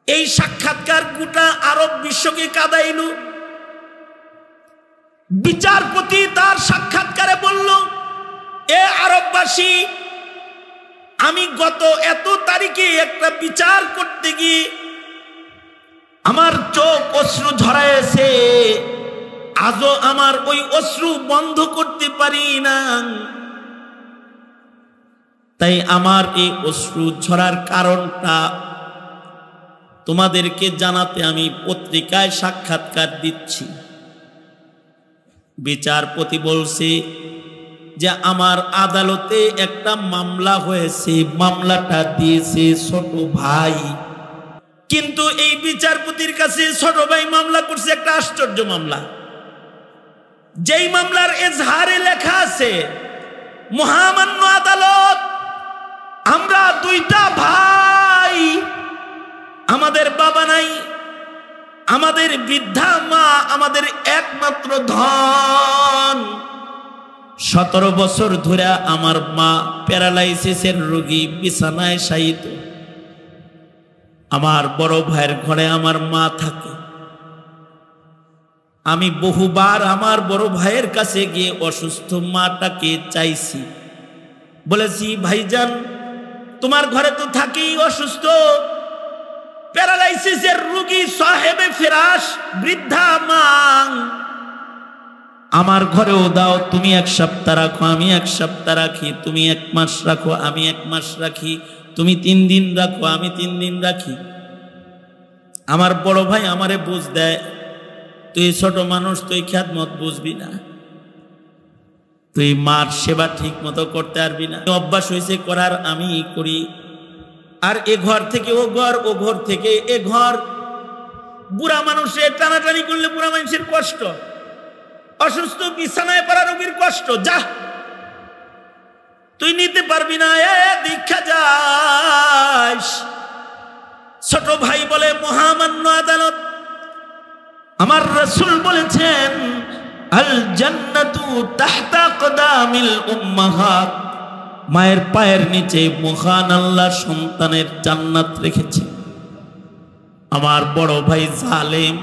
এই সাক্ষাৎকার গোটা আরব বিশ্বকে কাঁদাইল। বিচারপতি তার সাক্ষাৎকারে বলল, এ আরববাসী, আমি গত এত তারিখে একটা বিচার করতে গিয়ে আমার চোখ অশ্রু ঝরাইছে, আজও আমার ওই অশ্রু বন্ধ করতে পারি না। তাই আমার এই অশ্রু ঝরার কারণটা তোমাদেরকে জানাতে আমি পত্রিকায় সাক্ষাৎকার দিচ্ছি। বিচারপতি বলছে যে আমার আদালতে একটা মামলা হয়েছে, মামলাটা দিয়েছে ছোট ভাই। কিন্তু এই বিচারপতির কাছে ছোট ভাই মামলা করছে একটা আশ্চর্য মামলা। যেই মামলার এজাহারে লেখা আছে, মহামান্য আদালত, আমরা দুইটা ভাই, আমাদের বাবা নাই, আমাদের বৃদ্ধা মা আমাদের একমাত্র ধন। 17 বছর ধরে আমার মা প্যারালাইসিসের রোগী, বিছানায় শায়িত। আমার বড় ভাইয়ের ঘরে আমার মা থাকে। আমি বহুবার আমার বড় ভাইয়ের কাছে গিয়ে অসুস্থ মাটাকে চাইছি, বলেছি, ভাইজান তোমার ঘরে তো থাকি অসুস্থ, প্যারালাইসিসের রোগী, সাহেবে ফিরাস, বৃদ্ধা মা, আমার ঘরেও দাও। তুমি 1 সপ্তাহ রাখো, আমি 1 সপ্তাহ রাখি। তুমি 1 মাস রাখো, আমি 1 মাস রাখি। তুমি 3 দিন রাখো, আমি 3 দিন রাখি। আমার বড় ভাই আমারে বুঝ দেয়, তুই ছোট মানুষ, তুই খ্যাতমত বুঝবি না, তুই মার সেবা ঠিক মতো করতে পারবি না। অভ্যাস হয়েছে করার, আমি করি। আর এ ঘর থেকে ও ঘর, ও ঘর থেকে এ ঘর। বুড়া মানুষের টানাটানি করলে বুড়া মানুষের কষ্ট, অসুস্থ বিছানায় পড়া রোগীর কষ্ট, যা তুই নিতে পারবি না, এ দীক্ষা যাস। ছোট ভাই বলে, মহামান্য আদালত, আমার রাসূল বলেছেন, আল জান্নাতু তাহতা আকদামিল উম্মাহাত, মায়ের পায়ের নিচে মহান আল্লাহ সন্তানের জান্নাত রেখেছে। আমার বড় ভাই জালেম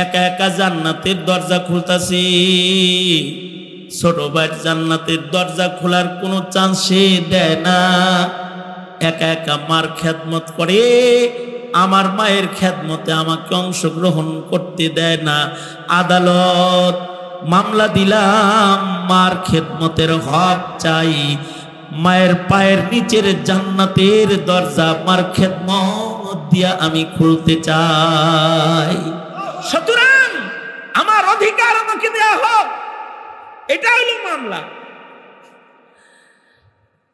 একা একা জান্নাতের দরজা খুলতাছে। ছোট ভাইয়ের জান্নাতের দরজা খোলার কোনো চান্স সে দেয় না। একা একা মার খেদমত করে, আমার মায়ের খেদমতে আমাকে অংশগ্রহণ করতে দেয় না। আদালত, মামলা দিলাম, মার খেদমতের হক চাই। মায়ের পায়ের নিচের জান্নাতের দরজা মার খেদমত দিয়া আমি খুলতে চাই। সুতরাং আমার অধিকার আমাকে দেয়া হোক, এটা হলো মামলা।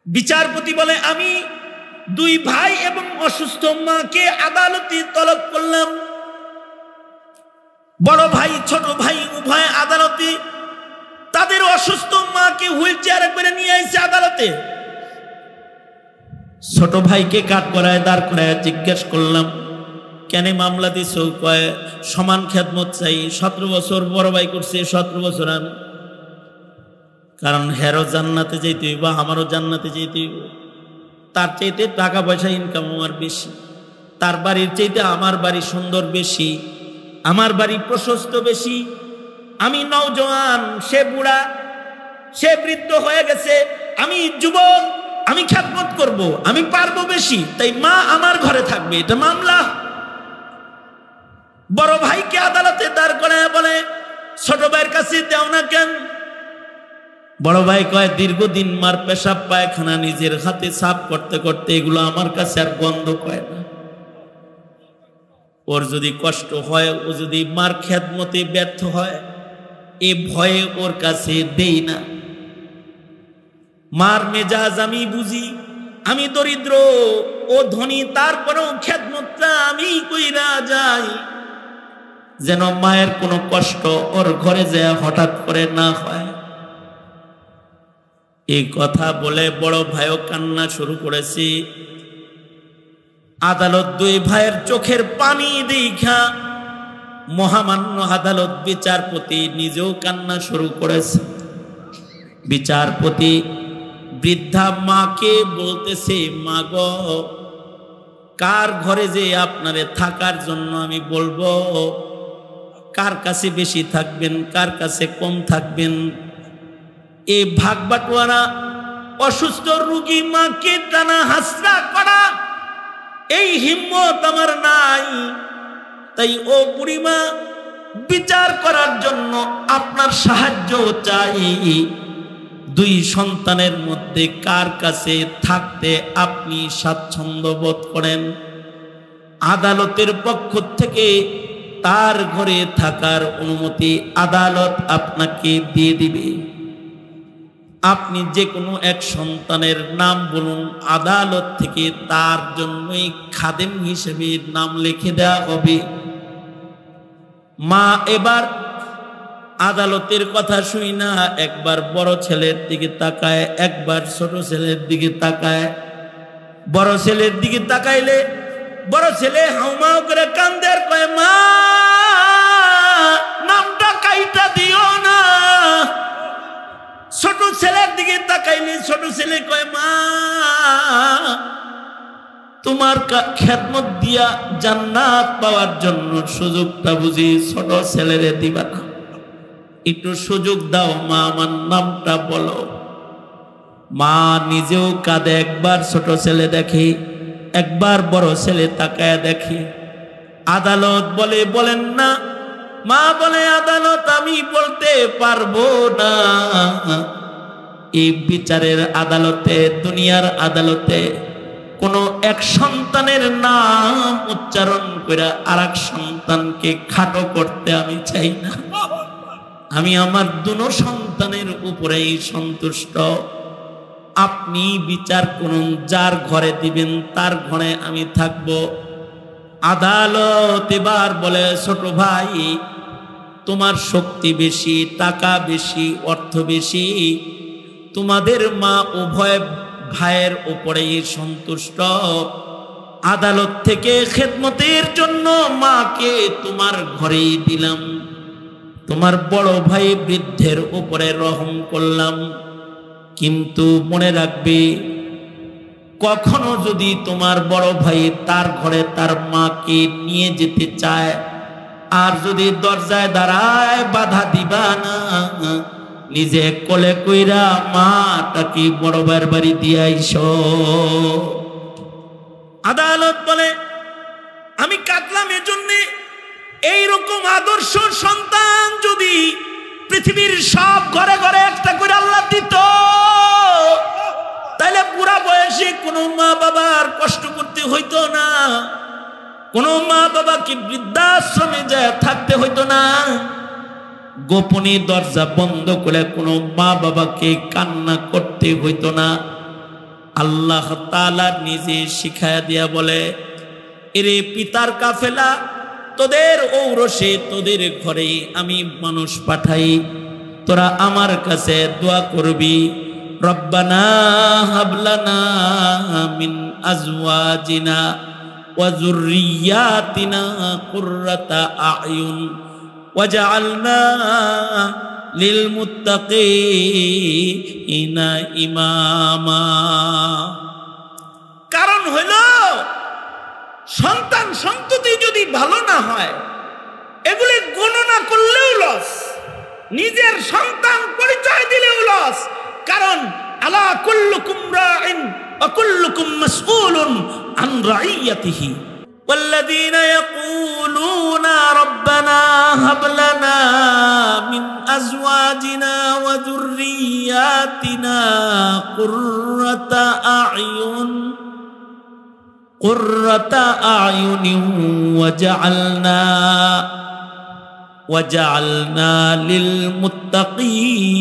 বিচারপতি বলে, আমি 2 ভাই এবং অসুস্থ মাকে আদালতে তলব করলাম। বড় ভাই ছোট ভাই উভয় আদালতে তাদের অসুস্থ মাকে হুইল চেয়ারে করে নিয়ে আসছে আদালতে। ছোট ভাইকে কাঠ করায় দাঁড় করায় জিজ্ঞেস করলাম, কেন মামলা দিছ? কয়, সমান খেদমত চাই। 17 বছর বড় ভাই করছে, 17 বছর আমি। কারণ হেরো জান্নাতে যেতে হইব, আমারও জান্নাতে যেতে হইব। তার চাইতে টাকা পয়সা ইনকাম আমার বেশি, তার বাড়ির চাইতে আমার বাড়ি সুন্দর বেশি, আমার বাড়ি প্রশস্ত বেশি। আমি নওজোয়ান, সে বুড়া, সে বৃদ্ধ হয়ে গেছে, আমি যুবক, আমি খেদমত করব, আমি পারবো বেশি, তাই মা আমার ঘরে থাকবে। এটা মামলা। বড় ভাইকে আদালতে দাঁড় করে বলে, ছোট ভাইয়ের কাছে দেও না কেন? বড় ভাই কয়, দীর্ঘদিন মার পেশাব পায়খানা নিজের হাতে সাফ করতে করতে এগুলো আমার কাছে আর গন্ধ কয় না। ওর যদি কষ্ট হয়, ও যদি মার খেদমতে ব্যর্থ হয়, এ ভয়ে ওর কাছে দেই না। মার মেজাজ আমি বুঝি, আমি দরিদ্র, ও ধনী, তারপরেও খেদমতটা আমি কইরা যাই, যেন মায়ের কোনো কষ্ট ওর ঘরে যায় হঠাৎ করে না হয়। এই কথা বলে বড় ভাইও কান্না শুরু করেছে। আদালত 2 ভাইয়ের চোখের পানি দেখা মহামান্য আদালত বিচারপতি নিজেও কান্না শুরু করেছে। বিচারপতি বৃদ্ধা মাকে বলতেছে, মা গো, কার ঘরে যে আপনারে থাকার জন্য আমি বলবো, কার কাছে বেশি থাকবেন, কার কাছে কম থাকবেন, এই ভাগ বাটোয়ারা, অসুস্থ রোগী মাকে টানা হাসরা করা, এই হিম্মত আমার নাই। তাই ও বুড়িমা, বিচার করার জন্য আপনার সাহায্য চাই। দুই সন্তানের মধ্যে কার কাছে থাকতে আপনি স্বাচ্ছন্দ্য বোধ করেন, আদালতের পক্ষ থেকে তার ঘরে থাকার অনুমতি আদালত আপনাকে দিয়ে দিবে। আপনি যে কোনো এক সন্তানের নাম বলুন, আদালত থেকে তার জন্যই খাদেম হিসেবে নাম লিখে দেওয়া হবে। মা এবার আদালতের কথা শুই না, একবার বড় ছেলের দিকে তাকায়, একবার ছোট ছেলের দিকে তাকায়। বড় ছেলের দিকে তাকাইলে বড় ছেলে হাউমাউ করে কান্দে আর কয়, মা নামটা কাইটা দিও না। ছোট ছেলের দিকে তাকাইলে ছোট ছেলে কয়, মা তোমার খেদমত দিয়া জান্নাত পাওয়ার জন্য সুযোগটা বুঝি ছোট ছেলেরে দিবা না, একটু সুযোগ দাও মা, আমার নামটা বলো। মা নিজেও কাঁদে, একবার ছোট ছেলে দেখে, একবার বড় ছেলে তাকায় দেখে। আদালত বলে, বলেন না। মা বলে, আদালত আমি বলতে পারবো না। এই বিচারের আদালতে, দুনিয়ার আদালতে কোনো এক সন্তানের নাম উচ্চারণ করে আর এক সন্তানকে খাটো করতে আমি চাই না। আমি আমার দুনো সন্তানের উপরেই সন্তুষ্ট। আপনি বিচার করুন, যার ঘরে দিবেন তার ঘরে আমি থাকব। আদালত এবার বলে, ছোট ভাই তোমার শক্তি বেশি, টাকা বেশি, অর্থ বেশি, তোমাদের মা উভয় ভাইয়ের উপরেই সন্তুষ্ট। আদালত থেকে খেদমতের জন্য মাকে তোমার ঘরেই দিলাম, তোমার বড় ভাই বৃদ্ধের উপরে রহম করলাম। কিন্তু মনে রাখবে, কখনো যদি তোমার বড় ভাই তার ঘরে তার মাকে নিয়ে যেতে চায়, আর যদি দরজায় দাঁড়ায়, বাধা দিবা না। নিজে কোলে কইরা মাটাকে বড় ভাইয়ের বাড়ি দিয়ে আইসো। আদালত বলে, আমি কাঁদলাম এজন্য, এইরকম আদর্শ সন্তান যদি পৃথিবীর সব ঘরে ঘরে একটা করে আল্লাহ দিত, তাহলে বুড়া বয়সে কোনো মা বাবার কষ্ট করতে হইতো না, কোনো মা বাবাকে বৃদ্ধাশ্রমে যায় থাকতে হইতো না, গোপনে দরজা বন্ধ করে কোনো মা বাবাকে কান্না করতে হইতো না। আল্লাহ তাআলা নিজে শিখায়া দিয়া বলে, এরে পিতার কাফেলা, তোদের ঔরসে তোদের ঘরে আমি মানুষ পাঠাই, তোরা আমার কাছে দোয়া করবি, রব্বানা হাবলানা মিন আজওয়াজিনা ওয়া যুররিয়াতিনা কুররাতা আয়ুন ওয়াজআলনা লিল মুত্তাকিনা ইমামা। কারণ হইল, সন্তান সন্ততি যদি ভালো না হয়, এগুলি গণনা করলেও লস, নিজের সন্তান পরিচয় দিলেও লস। কারণ আলা কুল্লুকুম রাইন ওয়া কুল্লুকুম মাসউলুন আন রাইয়াতিহি ওয়াল্লাযীনা ইয়াকুলুনা রব্বানা হাব লানা মিন আজওয়াজিনা ওয়া যুররিয়াতিনা কুররাতা আ'য়ুন ওয়াজআলনা লিল মুত্তাকিনা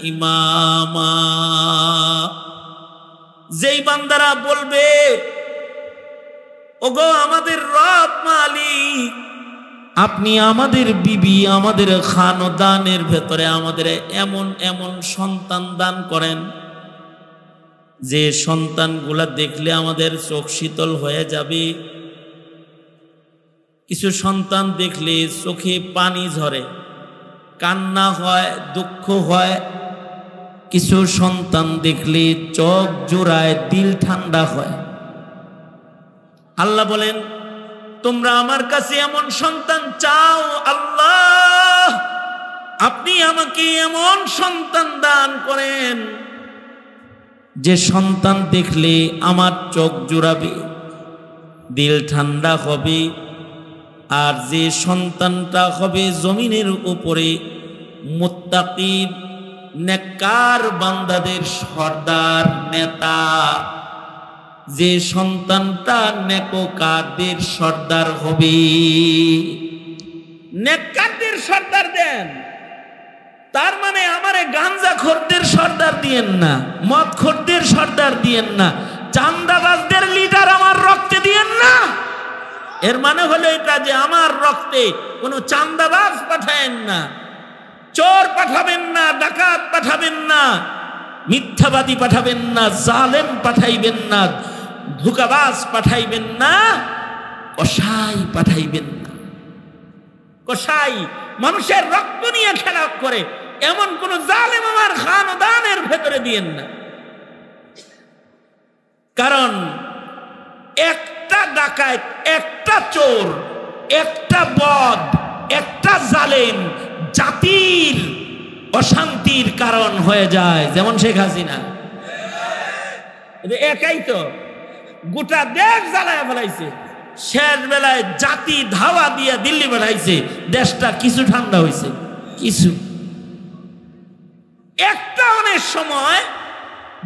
ইমামা। যেই বান্দারা বলবে, ওগো আমাদের রব মালিক, আপনি আমাদের বিবি, আমাদের খানদানের ভেতরে আমাদের এমন এমন সন্তান দান করেন, যে সন্তানগুলা দেখলে আমাদের চোখ শীতল হয়ে যাবে। কিছু সন্তান দেখলে চোখে পানি ঝরে, কান্না হয়, দুঃখ হয়। কিছু সন্তান দেখলে চোখ জোড়ায়, দিল ঠান্ডা হয়। আল্লাহ বলেন তোমরা আমার কাছে এমন সন্তান চাও, আল্লাহ আপনি আমাকে এমন সন্তান দান করেন যে সন্তান দেখলে আমার চোখ জুড়াবে, দিল ঠান্ডা হবে, আর যে সন্তানটা হবে জমিনের উপরে মুত্তাকি নেককার বান্দাদের সর্দার নেতা, যে সন্তানটা নেককারদের সর্দার হবে। নেককারদের সর্দার দেন, তার মানে আমারে গাঞ্জাখোরদের সর্দার দিয়েন না, মদখোরদের সর্দার দিয়েন না, চাঁদাবাজদের লিডার আমার রক্তে দিয়েন না। এর মানে হলো এটা যে আমার রক্তে কোনো চাঁদাবাজ পাঠাবেন না, চোর পাঠাবেন না, ডাকাত পাঠাবেন না, মিথ্যাবাদী পাঠাবেন না, জালেম পাঠাইবেন না, ধোঁকাবাজ পাঠাইবেন না, কসাই পাঠাইবেন না। কসাই মানুষের রক্ত নিয়ে খেলা করে এমন কোন জালেম আমার খানদানের ভেতরে দিয়েন না। কারণ একটা ডাকাত, একটা চোর, একটা বদ, একটা জালেম জাতির অশান্তির কারণ হয়ে যায়। যেমন শেখ হাসিনা একাই তো গোটা দেশ জ্বালায় ফেলাইছে, শেষ বেলায় জাতি ধাওয়া দিয়ে দিল্লি পাঠাইছে, দেশটা কিছু ঠান্ডা হয়েছে, কিছু। একটা অনেক সময়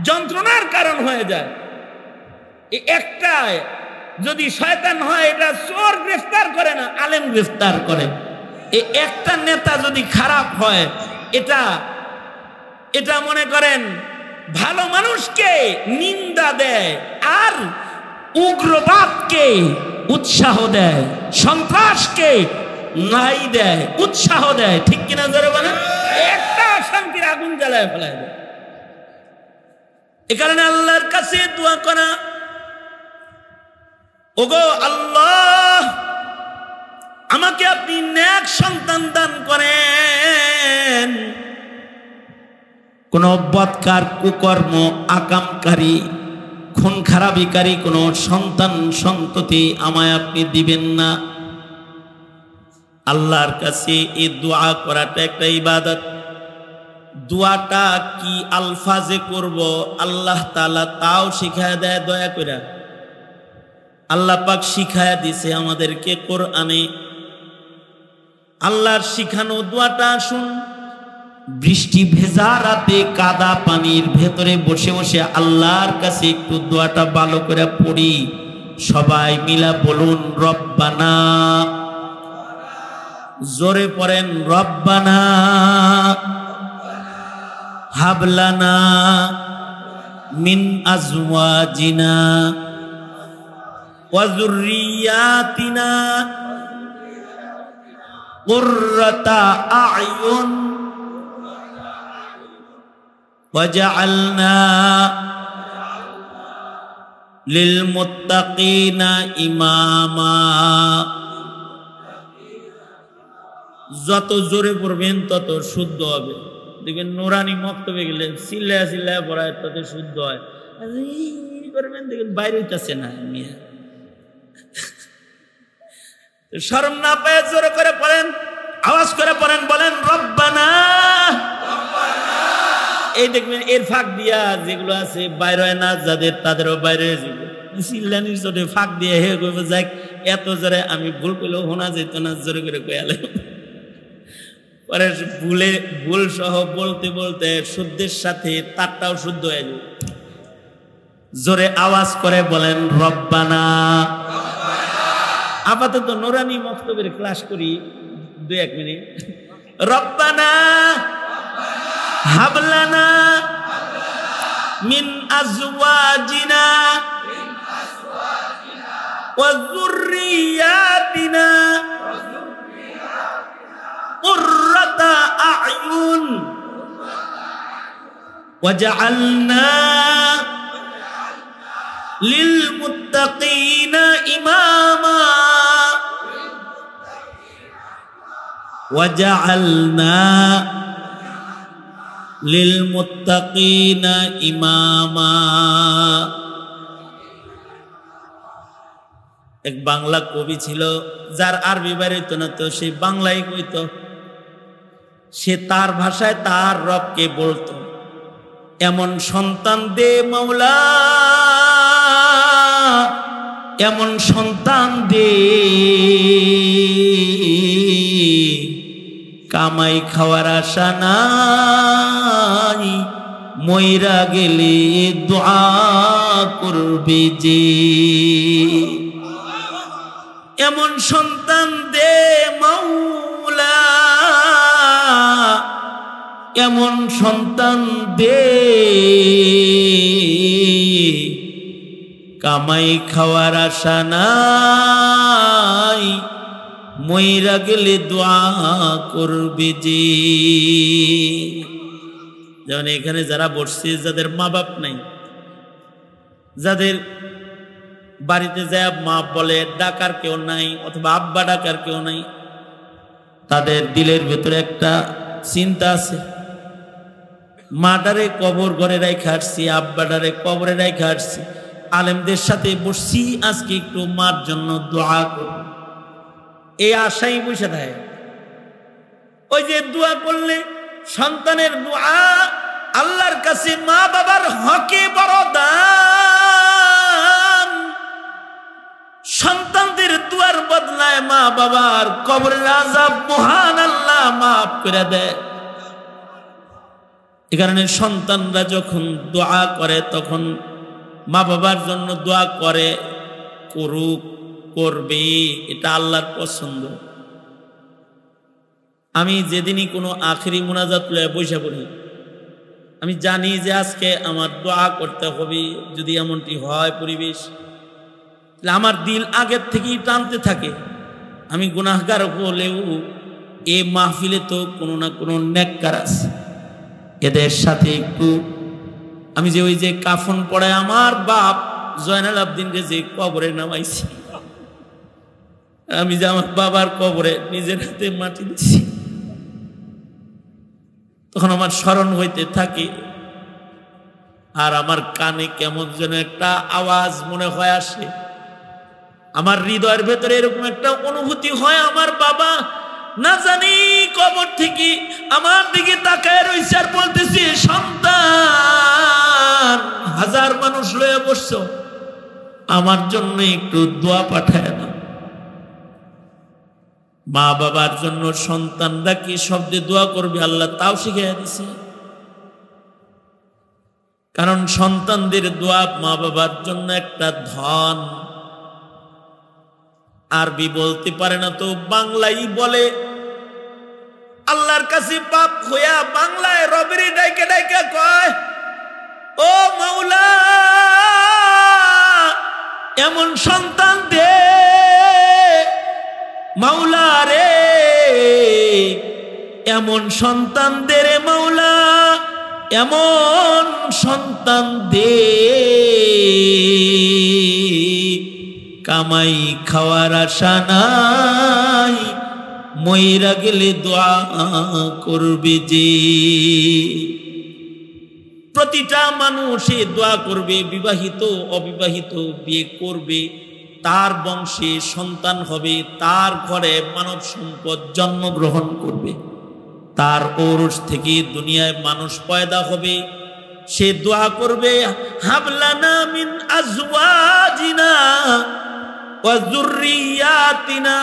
যন্ত্রণার কারণ হয়ে যায়। একটা যদি শয়তান হয়, এটা চোর গ্রেফতার করে না, আলেম গ্রেফতার করে। একটা নেতা যদি খারাপ হয়, এটা মনে করেন ভালো মানুষকে নিন্দা দেয় আর উগ্রবাদকে উৎসাহ দেয়, সন্ত্রাসকে নাই দেয়, উৎসাহ দেয়। ঠিক কিনা জোরে বলেন? একটা অশান্তির আগুন জ্বালায় ফেলায় দেয়। এ কারণে আল্লাহর কাছে দোয়া করা, ওগো আল্লাহ আমাকে আপনি নেক সন্তান দান করেন। কোন বদকার, কুকর্ম, আকামকারী, খুন খারাপিকারী কোন সন্তান সন্ততি আমায় আপনি দিবেন না। আল্লাহর কাছে এই দোয়া করাটা একটা ইবাদত। দোয়াটা কি আলফাজে করব আল্লাহ তাআলা তাও শিখায় দেয় দয়া করে। আল্লাহ পাক শিখায় দিছে আমাদেরকে কোরআনে। আল্লাহর শিখানো দোয়াটা শুন। বৃষ্টি ভেজা রাতে কাদা পানির ভেতরে বসে বসে আল্লাহর কাছে একটু দোয়াটা ভালো করে পড়ি। সবাই মিলা বলুন রব্বানা, জোরে পড়েন রব্বানা হাবলানা মিন আজওয়াজিনা ওয়া যুররিয়াতিনা কুররাতা আ'য়ুন ওয়াজআলনা লিল মুত্তাকিনা ইমামা। যত জোরে পড়বেন তত শুদ্ধ হবে। দেখবেন নুরানি মক্তবে গেলে চিল্লায় চিল্লায় পড়ায় তত শুদ্ধ হয়। করবেন দেখবেন বাইরে হইতেছে না, শরম না পায় জোরে করে পড়েন, আওয়াজ করে পড়েন, বলেন রব্বানা। এই দেখবেন এর ফাঁক দিয়া যেগুলো আছে বাইরে হয় না যাদের, তাদেরও বাইরে চিল্লানির জোরে ফাঁক দিয়ে হে কইব যাক এত জোরে আমি ভুল করলেও শোনা যেত না, জোরে করে কয়ালে পরে ভুল সহ বলতে বলতে শুদ্ধের সাথে তারটাও শুদ্ধ হয়ে যাবে। জোরে আওয়াজ করে বলেন রব্বানা। আপাতত নুরানি মক্তবের ক্লাস করি 2-1 মিনিট। রব্বানা হাবলানা মিন আজওয়াজিনা ওয়া যুররিয়াতিনা কুররাতা আ'য়ুন ওয়াজআলনা লিল মুত্তাকিনা ইমামা ওয়াজআলনা লিল মুত্তাকিনা ইমামা। এক বাংলা কবি ছিল, যার আরবি বাইরেত না, তো সে বাংলায় কইতো। সে তার ভাষায় তার রবকে বলতো, এমন সন্তান দে মাওলা, এমন সন্তান দে, কামাই খাওয়ার আশা নাই, মইরা গেলে দোয়া করবে যে। এমন সন্তান দে মাওলা, এমন সন্তান দে, কামাই খাওয়ার আশা নাই, মইরা গেলে দোয়া করবে যে। যেমন এখানে যারা বসছে, যাদের মা বাপ নাই, যাদের বাড়িতে যায় মা বলে ডাকার কেউ নাই, অথবা আব্বা ডাকার কেউ নাই, তাদের দিলের ভেতরে একটা চিন্তা আছে, মাটারে কবর ঘরে রেখে আসছি, আব্বাটারে কবরে রেখে আসছি, আলেমদের সাথে বসছি, আজকে একটু মার জন্য দোয়া করব, এই আশাই বসে থাকে। ওই যে দোয়া করলে সন্তানের দোয়া আল্লাহর কাছে মা বাবার হকে বড় দান। সন্তানদের দোয়ার বদলায় মা বাবার কবরের আযাব মহান আল্লাহ মাফ করে দেয়। এ কারণে সন্তানরা যখন দোয়া করে, তখন মা বাবার জন্য দোয়া করে, করুক, করবে, এটা আল্লাহর পছন্দ। আমি যেদিনই কোনো আখেরি মুনাজাত লয়ে বসে পড়ি, আমি জানি যে আজকে আমার দোয়া করতে হবে। যদি এমনটি হয় পরিবেশ, তাহলে আমার দিল আগের থেকেই টানতে থাকে। আমি গুনাহগার হলেও এই মাহফিলে তো কোনো না কোনো নেককার আছে, এদের সাথে একটু আমি যে ওই যে কাফন পড়ায় আমার বাপ জয়নাল আবদিনকে যে কবরে নামাইছি, আমি যে আমার বাবার কবরে নিজের হাতে মাটি দিচ্ছি, তখন আমার স্মরণ হইতে থাকে। আর আমার কানে কেমন যেন একটা আওয়াজ মনে হয় আসে, আমার হৃদয়ের ভেতরে এরকম একটা অনুভূতি হয়, আমার বাবা না জানি কবর থেকে আমার দিকে তাকায় রয়েছে আর বলতেছে, সন্তান, হাজার মানুষ লয়ে বসছো, আমার জন্য একটু দোয়া পাঠায় না। মা বাবার জন্য সন্তানরা কি শব্দে দোয়া করবে আল্লাহ তাও শিখিয়ে দিছে। কারণ সন্তানদের দোয়া মা বাবার জন্য একটা ধন। আরবি বলতে পারে না তো বাংলাই বলে, আল্লাহর কাছে পাপ হইয়া বাংলায় রবের ডাইকে ডাইকে কয়, ও মাওলা, এমন সন্তান দে মাওলা রে, এমন সন্তান দে রে মাওলা, এমন সন্তান দে, কামাই খাওয়ার আশা নাই, মইরা গেলে দোয়া করবে যে। প্রতিটা মানুষে দোয়া করবে, বিবাহিত অবিবাহিত বিয়ে করবে, তার বংশে সন্তান হবে, তার ঘরে মানব সম্পদ জন্মগ্রহণ করবে, তার ঔরস থেকে দুনিয়ায় মানুষ পয়দা হবে। সে দোয়া করবে, হাবলানা মিন আজওয়াজিনা ওয়া যুররিয়াতিনা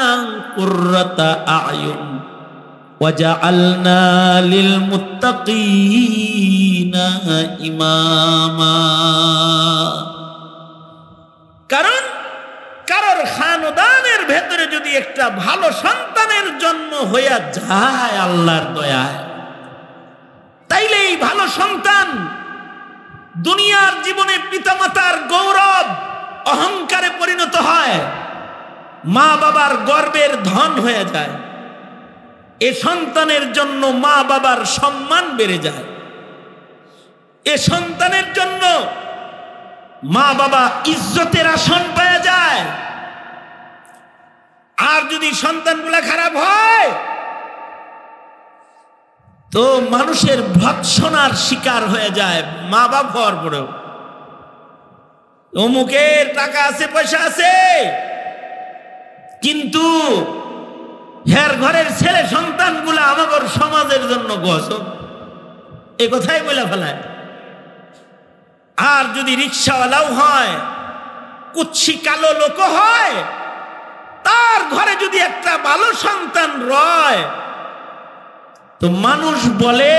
কুররাতা আয়ুন ওয়াজআলনা লিল মুত্তাকিনা ইমামা। কারণ কারোর খানদানের ভেতরে যদি একটা ভালো সন্তানের জন্ম হইয়া যায় আল্লাহর দয়ায়, তাইলে এই ভালো সন্তান দুনিয়ার জীবনে পিতামাতার গৌরব, অহংকারে পরিণত হয়, মা বাবার গর্বের ধন হয়ে যায়। এ সন্তানের জন্য মা বাবার সম্মান বেড়ে যায়, এ সন্তানের জন্য মা বাবা ইজ্জতের আসন পেয়ে যায়। আর যদি সন্তানগুলা খারাপ হয় তো মানুষের ভৎসনার শিকার হয়ে যায় মা বাপ হওয়ার পরেও। অমুকের টাকা আছে, পয়সা আছে, কিন্তু হের ঘরের ছেলে সন্তানগুলো আমাদের সমাজের জন্য গজব, এ কথাই বলে ফেলায়। আর যদি রিক্সাওয়ালাও হয়, কুৎসি কালো লোক হয়, তার ঘরে যদি একটা ভালো সন্তান রয়, তো মানুষ বলে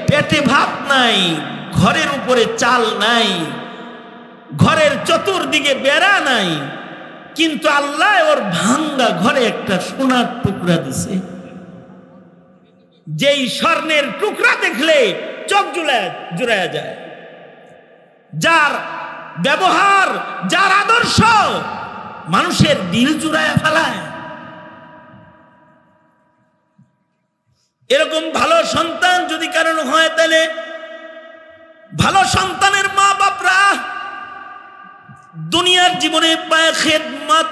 পেটে ভাত নাই, ঘরের উপরে চাল নাই, ঘরের চতুর্দিকে বেড়া নাই, কিন্তু আল্লাহ ওর ভাঙ্গা ঘরে একটা সোনার টুকরা দিছে। যেই স্বর্ণের টুকরা দেখলে চোখ জুড়ায়া যায়, যার ব্যবহার, যার আদর্শ মানুষের দিল জুড়ায়া ফেলায়। এরকম ভালো সন্তান যদি কারণ হয়, তাহলে ভালো সন্তানের মা বাপরা দুনিয়ার জীবনে পায় খেদমত,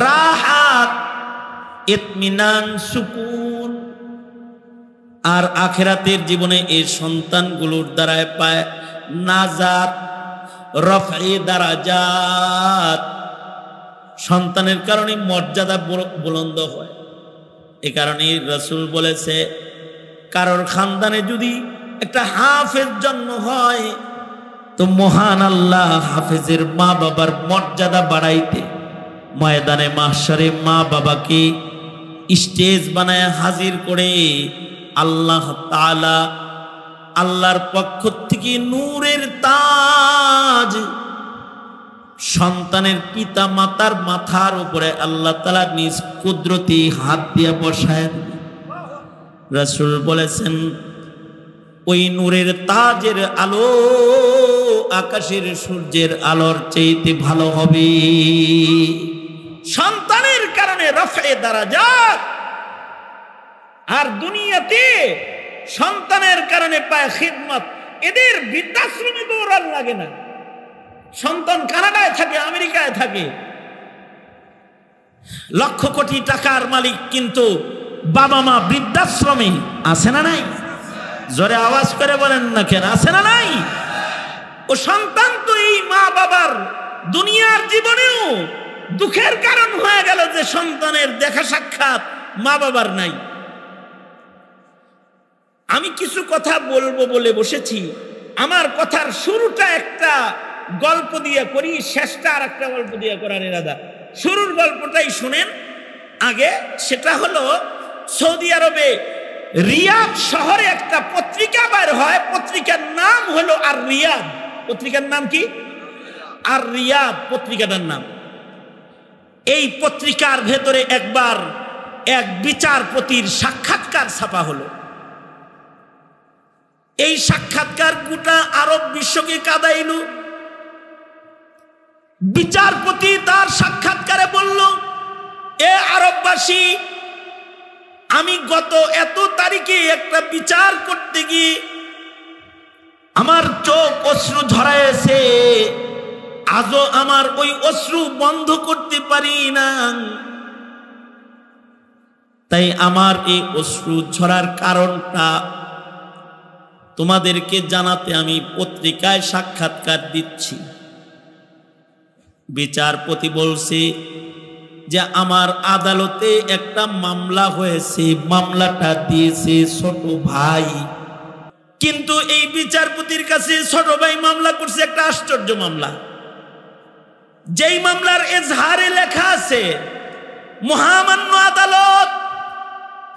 রাহাত, ইতমিনান, সুকুন, আর আখিরাতের জীবনে এই সন্তানগুলোর দ্বারায় পায় নাজাত, রফঈ দারাজাত। সন্তানের কারণে মর্যাদা বুলন্দ হয়। এ কারণে রাসূল বলেছে, কারোর খানদানে যদি একটা হাফেজ জন্ম হয়, তো মহান আল্লাহ হাফেজের মা বাবার মর্যাদা বাড়াইতে ময়দানে মাহশারে মা বাবাকে স্টেজ বানায় হাজির করে আল্লাহ তাআলা আল্লাহর পক্ষ থেকে নূরের তাজ সন্তানের পিতা মাতার মাথার উপরে আল্লাহ তাআলা নিজ কুদরতি হাত দিয়ে বসায়। রাসূল বলেছেন, ওই নূরের তাজের আলো আকাশের সূর্যের আলোর চাইতে ভালো হবে। সন্তানের কারণে রফে দারাজাত। আর দুনিয়াতে সন্তানের কারণে পায় খিদমত। এদের বৃদ্ধাশ্রমে দৌড়ান লাগে না। সন্তান কানাডায় থাকে, আমেরিকায় থাকে, লক্ষ কোটি টাকার মালিক, কিন্তু বাবা মা বৃদ্ধাশ্রমে আছে না নাই? জোরে আওয়াজ করে বলেন না কেন, আছে না নাই? ও সন্তান তো এই মা বাবার দুনিয়ার জীবনেও দুঃখের কারণ হয়ে গেল যে সন্তানের দেখা সাক্ষাৎ মা বাবার নাই। আমি কিছু কথা বলবো বলে বসেছি। আমার কথার শুরুটা একটা গল্প দিয়ে করি, শেষটা আর একটা গল্প দিয়ে করার ইরাদা। শুরুর গল্পটাই শুনেন আগে। সেটা হলো, সৌদি আরবে রিয়াদ শহরে একটা পত্রিকা বের হয়। পত্রিকার নাম হলো আর রিয়াদ। পত্রিকার নাম কি? আর রিয়াদ পত্রিকাটার নাম। এই পত্রিকার ভেতরে একবার এক বিচারপতির সাক্ষাৎকার ছাপা হলো। এই সাক্ষাৎকার গোটা আরব বিশ্বকে কাঁদাইল। বিচারপতি তার সাক্ষাৎকারে বলল, এ আরববাসী, আমি গত এত তারিখে একটা বিচার করতে গিয়ে আমার চোখ অশ্রু ঝরাইছে, আজও আমার ওই অশ্রু বন্ধ করতে পারি না। তাই আমার এই অশ্রু ঝরার কারণটা তোমাদেরকে জানাতে আমি পত্রিকায় সাক্ষাৎকার দিচ্ছি। বিচারপতি বলছে যে আমার আদালতে একটা মামলা হয়েছে, মামলাটা দিয়েছে ছোট ভাই। কিন্তু এই বিচারপতির কাছে ছোট ভাই মামলা করছে একটা আশ্চর্য মামলা। যেই মামলার এজাহারে লেখা আছে, মহামান্য আদালত,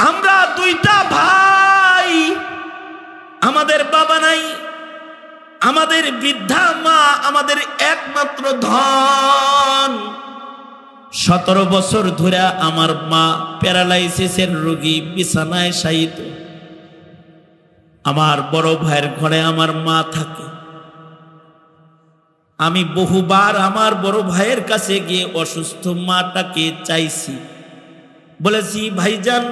আমরা দুইটা ভাই, আমাদের বাবা নাই, আমাদের বৃদ্ধা মা আমাদের একমাত্র ধন। 17 বছর ধরে আমার মা প্যারালাইসিসের রোগী, বিছানায় শায়িত। আমার বড় ভাইয়ের ঘরে আমার মা থাকে। আমি বহুবার আমার বড় ভাইয়ের কাছে গিয়ে অসুস্থ মাটাকে চাইছি, বলেছি, ভাইজান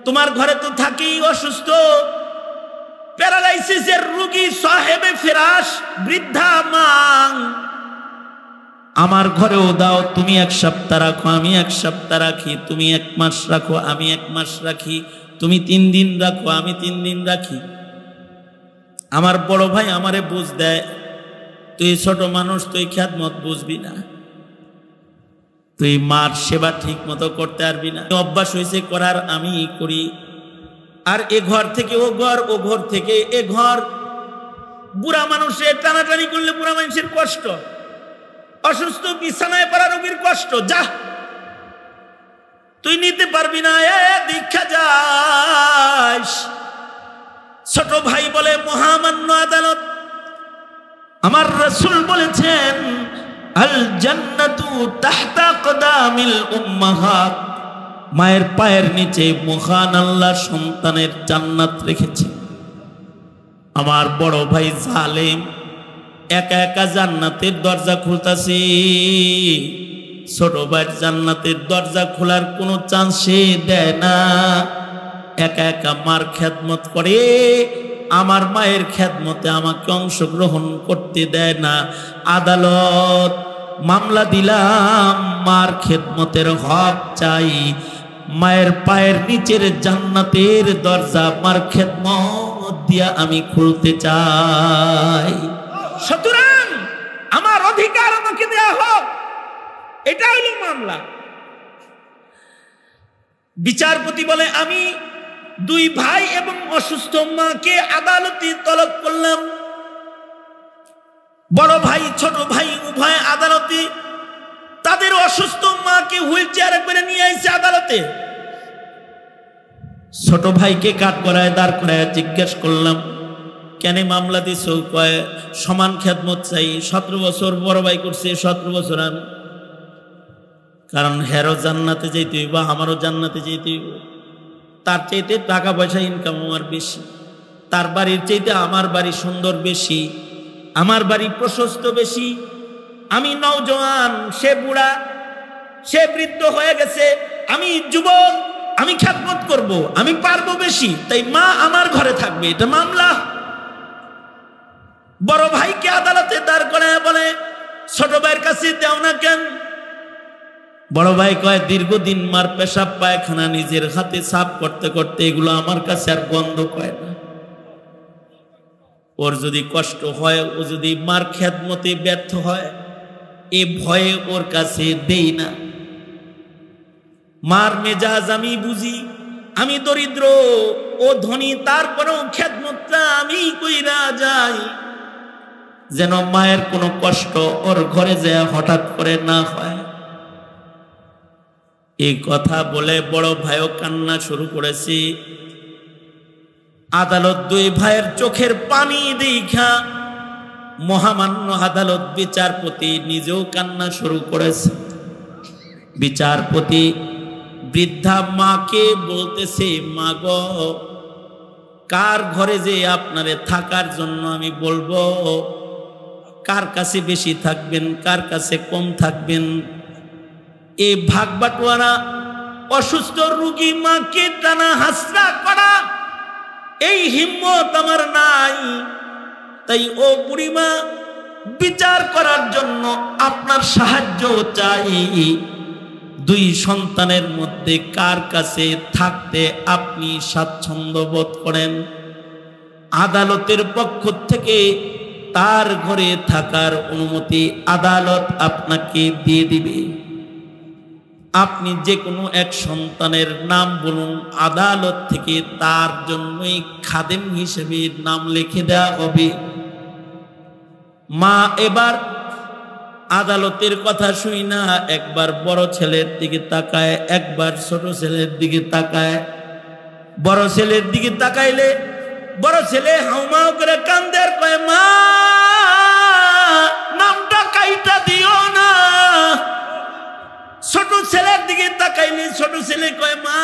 তোমার ঘরে তো থাকেই অসুস্থ, প্যারালাইসিসের রোগী, সাহেবে ফিরাস, বৃদ্ধা মা, আমার ঘরেও দাও। তুমি 1 সপ্তাহ রাখো, আমি 1 সপ্তাহ রাখি। তুমি 1 মাস রাখো, আমি 1 মাস রাখি। তুমি 3 দিন রাখো, আমি 3 দিন রাখি। আমার বড় ভাই আমারে বুঝ দেয়, তুই ছোট মানুষ, তুই খেদমত বুঝবি না। তুই মার সেবা ঠিক মতো করতে পারবি না, অভ্যাস হয়েছে করার, আমি করি। আর এ ঘর থেকে ও ঘর, ও ঘর থেকে এ ঘর। বুড়া মানুষের টানাটানি করলে বুড়া মানুষের কষ্ট, অসুস্থ বিছানায় পড়া রোগীর কষ্ট, যা তুই নিতে পারবি না, দীক্ষা যাস। ছোট ভাই বলে মহামান্য আদালত। আমার রাসূল বলেছেন আল জান্নাতু তাহতা আকদামিল উম্মাহাত, মায়ের পায়ের নিচে মহান আল্লাহ সন্তানের জান্নাত রেখেছে। আমার বড় ভাই জালেম একা একা জান্নাতের দরজা খুলতাছে, ছোট ভাইয়ের জান্নাতের দরজা খোলার কোনো চান্স সে দেয় না। একা একা মার খেদমত করে, আমার মায়ের খেদমতে আমাকে অংশগ্রহণ করতে দেয় না। আদালত মামলা দিলাম, মার খেদমতের হক চাই, মায়ের পায়ের নিচের জান্নাতের দরজা মার খেদমত দিয়া আমি খুলতে চাই। সুতরাং আমার অধিকার আমাকে দেয়া হোক, এটা হইল মামলা। বিচারপতি বলে আমি দুই ভাই এবং অসুস্থ মাকে আদালতে তলব করলাম। বড় ভাই ছোট ভাই উভয় আদালতে তাদের অসুস্থ মাকে হুইল চেয়ারে করে নিয়ে আইছে আদালতে। ছোট ভাইকে কাঠ করায় দাঁড় করায় জিজ্ঞেস করলাম, কেন মামলা দিছো? কয় সমান খেদমত চাই। 17 বছর বড় ভাই করছে, 17 বছর আমি। কারণ হেরো জান্নাতে যেতে হইব, আমারও জান্নাতে যেতে হইব। তার চাইতে টাকা পয়সা ইনকাম আমার বেশি, তার বাড়ির চাইতে আমার বাড়ি সুন্দর বেশি, আমার বাড়ি প্রশস্ত বেশি। আমি নওজোয়ান, সে বুড়া, সে বৃদ্ধ হয়ে গেছে, আমি যুবক, আমি খেদমত করব, আমি পারবো বেশি, তাই মা আমার ঘরে থাকবে। এটা মামলা। বড় ভাইকে আদালতে দাঁড় করায় বলে ছোট ভাইয়ের কাছে দেও না কেন? বড় ভাই কয় দীর্ঘদিন মার পেশাব পায়খানা নিজের হাতে সাফ করতে করতে এগুলো আমার কাছে আর গন্ধ কয় না। ওর যদি কষ্ট হয়, ও যদি মার খেদমতে ব্যর্থ হয়, এ ভয়ে ওর কাছে দেই না। মার মেজাজ আমি বুঝি, আমি দরিদ্র, ও ধনী, তারপরেও খেদমতটা আমি কইরা যাই, যেন মায়ের কোনো কষ্ট ওর ঘরে যায় হঠাৎ করে না হয়। এই কথা বলে বড় ভাইও কান্না শুরু করেছে। আদালত দুই ভাইয়ের চোখের পানি দেখা মহামান্য আদালত বিচারপতি নিজেও কান্না শুরু করেছে। বিচারপতি বৃদ্ধা মাকে বলতেছে, মা গো, কার ঘরে যে আপনারে থাকার জন্য আমি বলবো, কার কাছে বেশি থাকবেন, কার কাছে কম থাকবেন, এই ভাগ বাটোয়ারা, অসুস্থ রোগী মাকে টানা হাসরা করা, এই হিম্মত আমার নাই। তাই ও বুড়িমা, বিচার করার জন্য আপনার সাহায্য চাই। দুই সন্তানের মধ্যে কার কাছে থাকতে আপনি স্বাচ্ছন্দ্য বোধ করেন? আদালতের পক্ষ থেকে তার ঘরে থাকার অনুমতি আদালত আপনাকে দিয়ে দিবে। আপনি যে কোনো এক সন্তানের নাম বলুন, আদালত থেকে তার জন্যই খাদেম হিসেবে নাম লিখে দেওয়া হবে। মা এবার আদালতের কথা শুই না একবার বড় ছেলের দিকে তাকায়, একবার ছোট ছেলের দিকে তাকায়। বড় ছেলের দিকে তাকাইলে বড় ছেলে হাউমাউ করে কান্দে আর কয়, মা নামটা কাইটা দিও না। ছোট ছেলের দিকে তাকাইলে ছোট ছেলে কয়, মা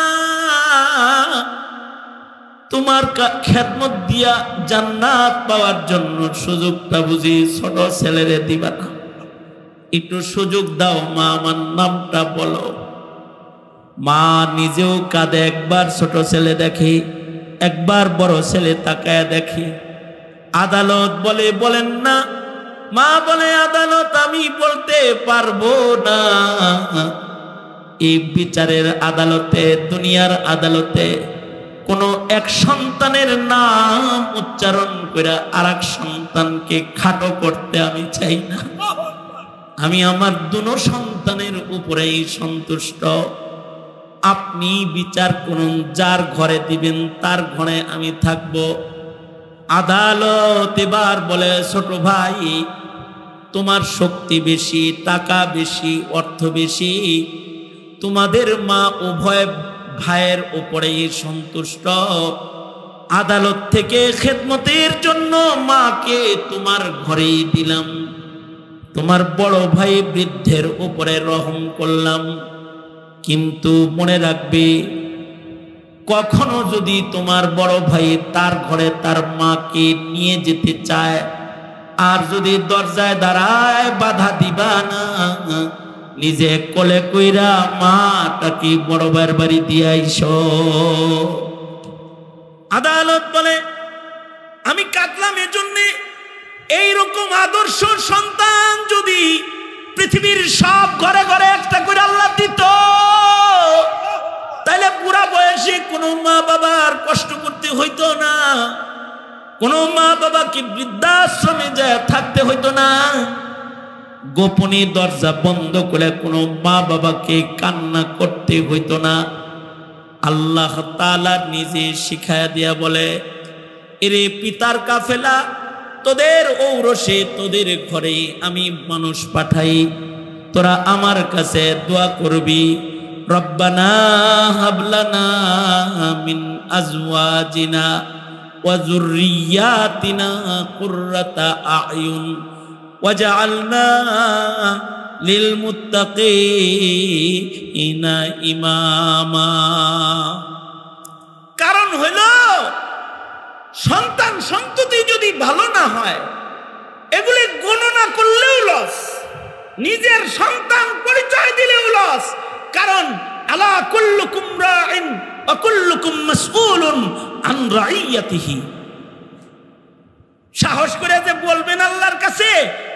তোমার খেদমত দিয়া জান্নাত পাওয়ার জন্য সুযোগটা বুঝি ছোট ছেলেরে দিবা না, একটু সুযোগ দাও মা, আমার নামটা বলো। মা নিজেও কাঁদে, একবার ছোট ছেলে দেখে, একবার বড় ছেলে তাকায় দেখে। আদালত বলে, বলেন না। মা বলে, আদালত আমি বলতে পারবো না। এই বিচারের আদালতে, দুনিয়ার আদালতে কোনো এক সন্তানের নাম উচ্চারণ করে আর এক সন্তানকে খাটো করতে আমি চাই না। আমি আমার দুনো সন্তানের উপরেই সন্তুষ্ট। আপনি বিচার করুন, যার ঘরে দিবেন তার ঘরে আমি থাকব। আদালত এবার বলে, ছোট ভাই তোমার শক্তি বেশি, টাকা বেশি, অর্থ বেশি, তোমাদের মা উভয় ভাইয়ের উপরেই সন্তুষ্ট। আদালত থেকে খেদমতের জন্য মাকে তোমার ঘরেই দিলাম, তোমার বড় ভাই বৃদ্ধের উপরে রহম করলাম। কিন্তু মনে রাখবে, কখনো যদি তোমার বড় ভাই তার ঘরে তার মাকে নিয়ে যেতে চায়, আর যদি দরজায় দাঁড়ায়, বাধা দিবা না, নিজে কোলে কইরা মাটাকে বড় ভাইয়ের বাড়ি দিয়ে আইসো। আদালত বলে, আমি কাটলাম এজন্যে, এইরকম আদর্শ সন্তান যদি পৃথিবীর সব ঘরে ঘরে একটা করে আল্লাহ দিত, তাহলে বুড়া বয়সে কোনো মা বাবার কষ্ট করতে হইতো না, কোনো মা বাবাকে বৃদ্ধাশ্রমে যায় থাকতে হইতো না, গোপনে দরজা বন্ধ করে কোনো মা বাবাকে কান্না করতে হইতো না। আল্লাহ তাআলা নিজে শিখায়া দিয়া বলে, এরে পিতার কাফেলা, তোদের ঔরসে তোদের ঘরে আমি মানুষ পাঠাই, তোরা আমার কাছে দোয়া করবি, রব্বানা হাবলানা মিন আজওয়াজিনা ওয়া যুররিয়াতিনা কুররাতা আয়ুন ওয়াজআলনা লিল মুত্তাকিনা ইমামা। কারণ হইল, সন্তান সন্ততি যদি ভালো না হয়, এগুলি গণনা করলেও লস, নিজের সন্তান পরিচয় দিলেও লস। কারণ আলা কুল্লুকুম রাইন ওয়া কুল্লুকুম মাসউলুন আন রাইয়াতিহি। সাহস করে যে বলবেন আল্লাহর কাছে,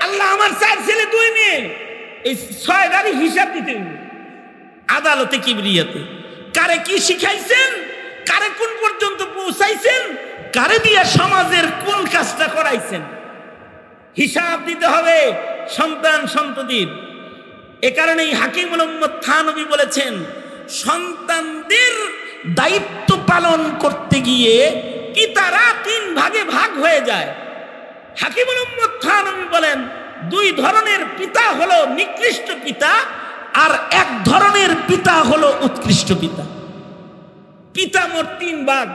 আল্লাহ আমার 4 ছেলে 2 মেয়ে, এই 6টারই হিসাব দিতে হবে আদালতে কিবরিয়াতে। কারে কি শিখাইছেন, কারে কোন পর্যন্ত পৌঁছাইছেন, কারে দিয়ে সমাজের কোন কাজটা করাইছেন, হিসাব দিতে হবে সন্তান সন্ততির। এ কারণেই হাকিমুল উম্মত থানবী বলেছেন, সন্তানদের দায়িত্ব পালন করতে গিয়ে পিতারা 3 ভাগে ভাগ হয়ে যায়। হাকিমুল উম্মত থানবী বলেন, 2 ধরনের পিতা হলো নিকৃষ্ট পিতা, আর 1 ধরনের পিতা হলো উৎকৃষ্ট পিতা। পিতা মোট 3 ভাগ।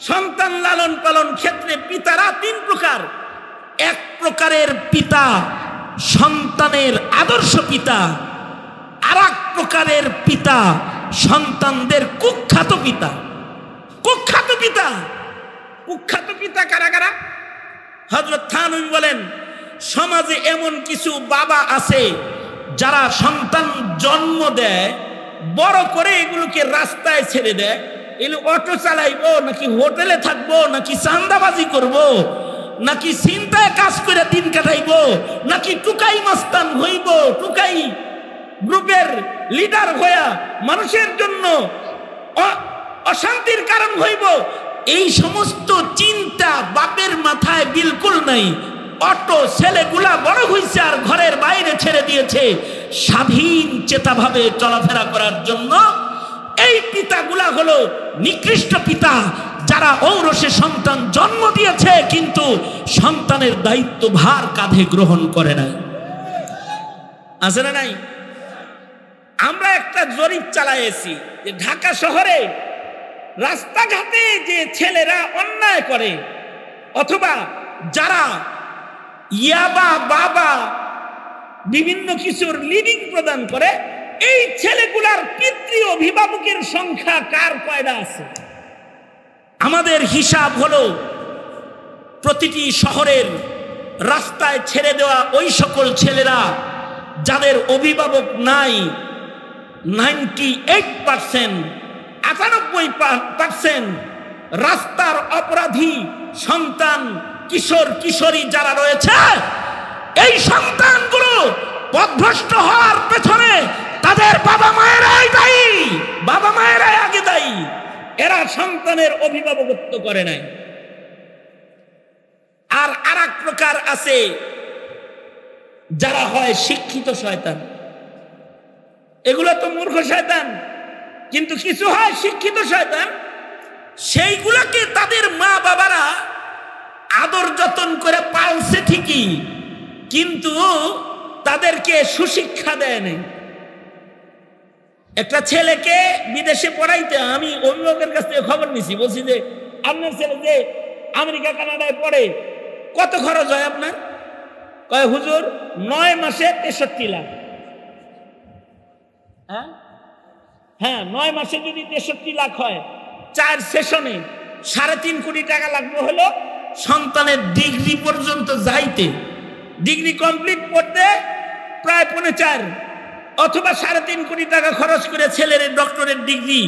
সন্তান লালন পালন ক্ষেত্রে পিতারা 3 প্রকার। 1 প্রকারের পিতা সন্তানের আদর্শ পিতা, আর 1 প্রকারের পিতা সন্তানদের কুখ্যাত পিতা। কুখ্যাত পিতা, কুখ্যাত পিতা কারা কারা? হযরত থানবী বলেন, সমাজে এমন কিছু বাবা আছে যারা সন্তান জন্ম দেয়, বড় করে এগুলোকে রাস্তায় ছেড়ে দেয়, এগুলো অটো চালাইবো নাকি হোটেলে থাকবো নাকি চাঁদাবাজি করব নাকি চিন্তায় কাজ করে দিন কাটাইবো নাকি টুকাই মাস্তান হইব, টুকাই গ্রুপের লিডার হইয়া মানুষের জন্য অশান্তির কারণ হইব, এই সমস্ত চিন্তা বাপের মাথায় বিলকুল নাই। অটো ছেলেগুলা বড় হইছে আর ঘরের বাইরে ছেড়ে দিয়েছে স্বাধীন চেতাভাবে চলাফেরা করার জন্য। এই পিতাগুলা হলো নিকৃষ্ট পিতা, যারা ঔরসে সন্তান জন্ম দিয়েছে কিন্তু সন্তানের দায়িত্ব ভার কাঁধে গ্রহণ করে না। আছে না নাই? আমরা একটা জরিপ চালাইছি যে ঢাকা শহরে রাস্তাঘাটে যে ছেলেরা অন্যায় করে অথবা যারা ইয়াবা বাবা বিভিন্ন কিছুর লিডিং প্রদান করে, এই ছেলেগুলার পিতৃ অভিভাবকের সংখ্যা কার কয়টা আছে? আমাদের হিসাব হলো প্রতিটি শহরের রাস্তায় ছেড়ে দেওয়া ওই সকল ছেলেরা যাদের অভিভাবক নাই, 98% রাস্তার অপরাধী সন্তান কিশোর কিশোরী যারা রয়েছে, এই সন্তানগুলো পথভ্রষ্ট হওয়ার পেছনে তাদের বাবা মায়েরাই দায়ী, বাবা মায়েরাই আগে দায়ী। এরা সন্তানের অভিভাবকত্ব করে নাই। আর আরেক প্রকার আছে যারা হয় শিক্ষিত শয়তান, এগুলো তো মূর্খ শয়তান, কিন্তু কিছু হয় শিক্ষিত শয়তান, সেইগুলাকে তাদের মা বাবারা আদর যত্ন করে পালছে ঠিকই, কিন্তু তাদেরকে সুশিক্ষা দেয় নাই। একটা ছেলেকে বিদেশে পড়াইতে আমি অভিভাবকের কাছ থেকে খবর নিছি, বলছি যে আপনার ছেলে যে আমেরিকা কানাডায় পড়ে কত খরচ হয় আপনার? কয় হুজুর 9 মাসে 63 লাখ। হ্যাঁ 9 মাসে যদি 63 লাখ হয়, 4 সেশনে 3.5 কোটি টাকা লাগবে হলো সন্তানের ডিগ্রি পর্যন্ত যাইতে, ডিগ্রি কমপ্লিট করতে প্রায় 4.5 অথবা 3.5 কোটি টাকা খরচ করে ছেলের ডক্টরের ডিগ্রি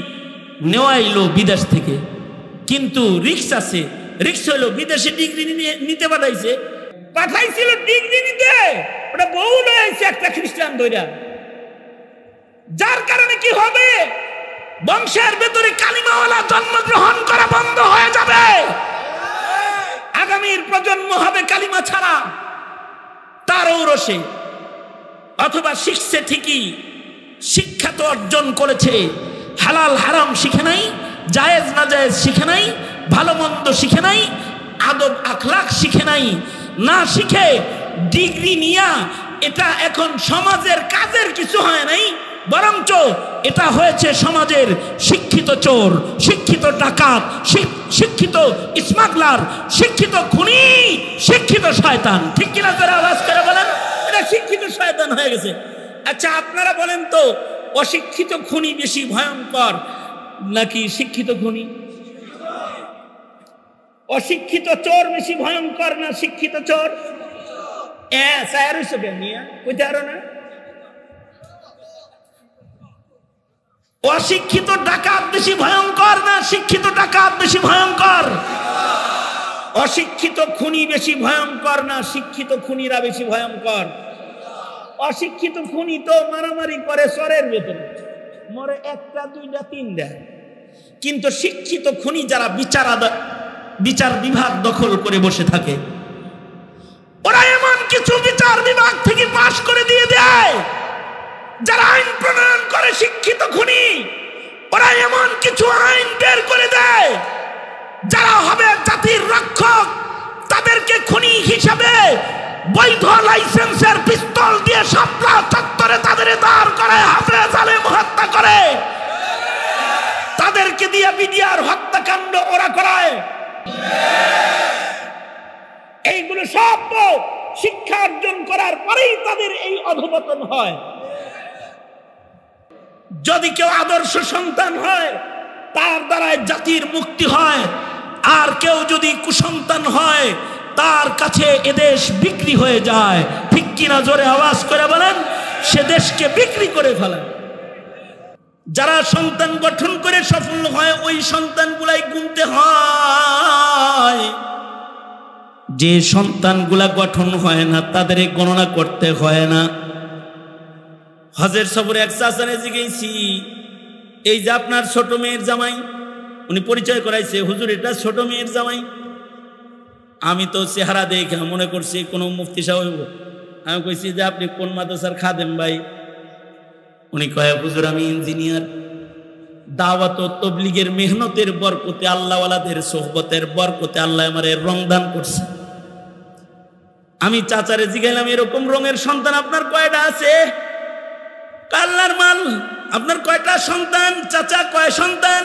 নেওয়া এলো বিদেশ থেকে। কিন্তু রিক্স আছে, রিক্স হলো বিদেশে ডিগ্রি নিতে পাঠাইছিল ডিগ্রি নিতে, ওটা বহু রয়েছে একটা খ্রিস্টান ধইরা, যার কারণে কি হবে, বংশের ভেতরে কালিমাওয়ালা জন্মগ্রহণ করা বন্ধ হয়ে যাবে, আগামীর প্রজন্ম হবে কালিমা ছাড়া তার ঔরসে। অথবা শিখছে ঠিকই, শিক্ষা তো অর্জন করেছে, হালাল হারাম শিখে নাই, জায়েজ না জায়েজ শিখে নাই, ভালো মন্দ শিখে নাই, আদব আখলাক শিখে নাই, না শিখে ডিগ্রি নিয়া এটা এখন সমাজের কাজের কিছু হয় নাই, বরঞ্চ এটা হয়েছে সমাজের শিক্ষিত চোর, শিক্ষিত ডাকাত, শিক্ষিত স্মাগলার, শিক্ষিত খুনি, শিক্ষিত শয়তান। ঠিক কিনা করে আওয়াজ করে বলেন, এটা শিক্ষিত শয়তান হয়ে গেছে। আচ্ছা আপনারা বলেন তো, অশিক্ষিত খুনি বেশি ভয়ঙ্কর নাকি শিক্ষিত খুনি? অশিক্ষিত চোর বেশি ভয়ঙ্কর না শিক্ষিত চোর? অশিক্ষিত ডাকাত বেশি ভয়ঙ্কর না শিক্ষিত ডাকাত বেশি ভয়ঙ্কর? অশিক্ষিত খুনি বেশি ভয়ঙ্কর না শিক্ষিত খুনিরা বেশি ভয়ঙ্কর? অশিক্ষিত খুনি তো মারামারি করে চরের ভেতরে, মরে 1টা 2টা 3টা, কিন্তু শিক্ষিত খুনি যারা বিচার বিভাগ দখল করে বসে থাকে, ওরা এমন কিছু বিচার বিভাগ থেকে পাশ করে দিয়ে দেয়, যারা আইন প্রণয়ন করে শিক্ষিত খুনি, ওরা এমন কিছু আইন বের করে দেয়, যারা হবে জাতির রক্ষক তাদেরকে খুনি হিসাবে বৈধ লাইসেন্সের পিস্তল দিয়ে শাপলা চত্বরে তাদের দাঁড় করে হাফেজ আলেম হত্যা করে, তাদেরকে দিয়ে বিডিআর হত্যাকাণ্ড ওরা করায়। এইগুলো সব শিক্ষা অর্জন করার পরেই তাদের এই অধঃপতন হয়। যদি কেউ আদর্শ সন্তান হয় তার দ্বারা জাতির মুক্তি হয়, আর কেউ যদি কুসন্তান হয় তার কাছে এদেশ বিক্রি হয়ে যায়। ঠিক কিনা জোরে আওয়াজ করে বলেন, সে দেশকে বিক্রি করে ফেলে। যারা সন্তান গঠন করে সফল হয় ওই সন্তানগুলাই গুনতে হয়, যে সন্তানগুলা গঠন হয় না তাদের গণনা করতে হয় না। হজের সফরে এক চাচারে জিজ্ঞেসি, এই যে আপনার ছোট মেয়ের জামাই, উনি পরিচয় করাইছে, হুজুর এটা ছোট মেয়ের জামাই। আমি তো চেহারা দেখে মনে করছি কোনো মুফতি সাহেব। আমি কইছি যে আপনি কোন মাদ্রাসার খাদেম ভাই? উনি কয় হুজুর আমি ইঞ্জিনিয়ার। দাওয়াত ও তবলিগের মেহনতের বরকতে, আল্লাহওয়ালাদের সোহবতের বরকতে আল্লাহ আমারে রং দান করছে। আমি চাচারে জিজ্ঞাইলাম, এরকম রঙের সন্তান আপনার কয়টা আছে? আল্লাহর মাল, আপনার কয়টা সন্তান? চাচা কয় সন্তান?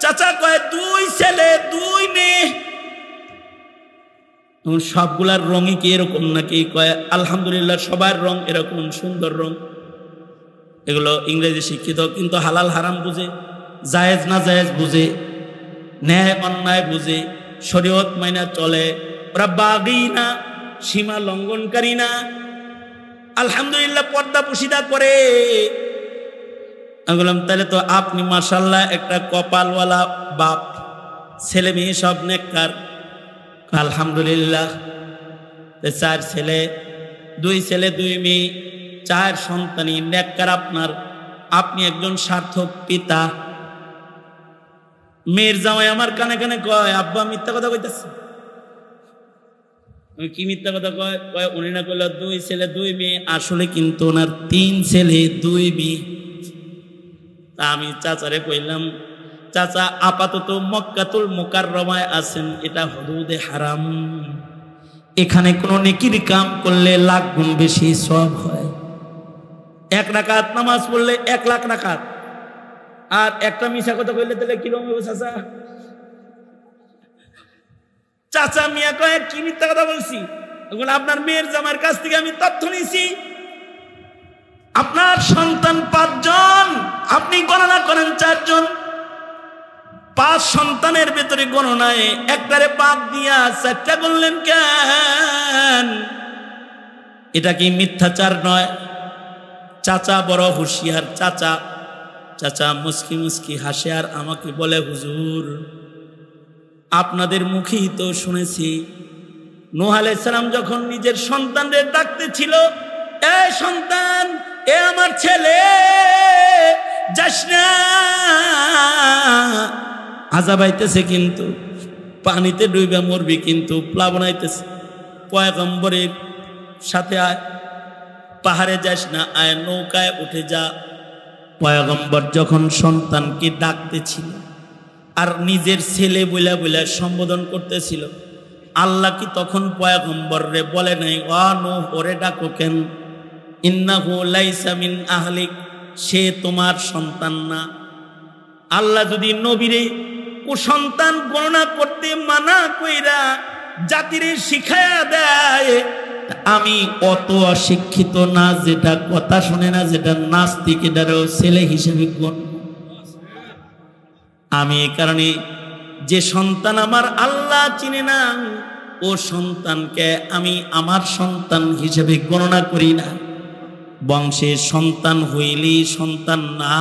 চাচা কয় 2 ছেলে 2 মেয়ে। সবগুলার রঙই কি এরকম নাকি? কয় আলহামদুলিল্লাহ সবার রং এরকম সুন্দর রং। এগুলো ইংরেজি শিক্ষিত, কিন্তু হালাল হারাম বুঝে, জায়েজ না জায়েজ বুঝে, ন্যায় অন্যায় বুঝে, শরীয়ত মাইনা চলে। ওরা বাগী না, সীমা লঙ্ঘনকারী না, আলহামদুলিল্লাহ পর্দা পুশিদা করে। আমি বললাম তাহলে তো আপনি মাশাআল্লাহ একটা কপালওয়ালা বাপ, ছেলে মেয়ে সব নেককার। আলহামদুলিল্লাহ 4 ছেলে 2 ছেলে 2 মেয়ে, 4 সন্তানই নেককার আপনার। আপনি একজন সার্থক পিতা। মেয়ের জামাই আমার কানে কানে কয়, আব্বা মিথ্যা কথা কইতাছে। কি মিথ্যা কথা কয়? কয় উনি না কইল 2 ছেলে 2 মেয়ে, আসলে কিন্তু ওনার 3 ছেলে 2 মেয়ে। তা আমি চাচারে কইলাম, চাচা আপাতত মক্কাতুল মুকাররমায় আছেন, এটা হুদুদে হারাম, এখানে কোনো নেকির কাম করলে লাখ গুণ বেশি সওয়াব হয়। 1 রাকাত নামাজ পড়লে 1 লাখ রাকাত, আর একটা মিছা কথা কইলে তাহলে কিরকম হবে চাচা? চাচা মিয়া কয় কি মিথ্যা কথা বলছি? আপনার মেয়ের জামার কাছ থেকে আমি তথ্য নিয়েছি, আপনার সন্তান 5 জন, আপনি গণনা করেন 4 জন, 5 সন্তানের ভেতরে গণনায় একটারে বাদ দিয়া 4টা করলেন কেন? এটা কি মিথ্যাচার নয়? চাচা বড় হুঁশিয়ার, চাচা মুস্কি মুস্কি হাসে আর আমাকে বলে, হুজুর আপনাদের মুখেই তো শুনেছি নূহ আলাইহিস সালাম যখন নিজের সন্তানদের ডাকতেছিল, এ সন্তান, এ আমার ছেলে, যাস না, আযাব আইতেছে, কিন্তু পানিতে ডুইবা মরবি, কিন্তু প্লাবন আইতেছে, পয়গম্বরের সাথে আয়, পাহাড়ে যাস না, আয় নৌকায় উঠে যা। পয়গম্বর যখন সন্তানকে ডাকতেছিল আর নিজের ছেলে বইলা বইলা সম্বোধন করতেছিল, আল্লাহ কি তখন পয়গম্বর রে বলে নাই, ও নূহ ওরে ডাকো কেন? ইন্নাহু লাইসা মিন আহলিক, সে তোমার সন্তান না। আল্লাহ যদি নবীরে কুসন্তান গণনা করতে মানা কইরা জাতিরে শিখায়া দেয়, আমি অত অশিক্ষিত না, যেটা কথা শুনে না, যেটা নাস্তিক, এটারও ছেলে হিসেবে গণ্য। আমি এই কারণে যে সন্তান আমার আল্লাহ চিনে না, ও সন্তানকে আমি আমার সন্তান হিসেবে গণনা করি না। বংশের সন্তান হইলি সন্তান না,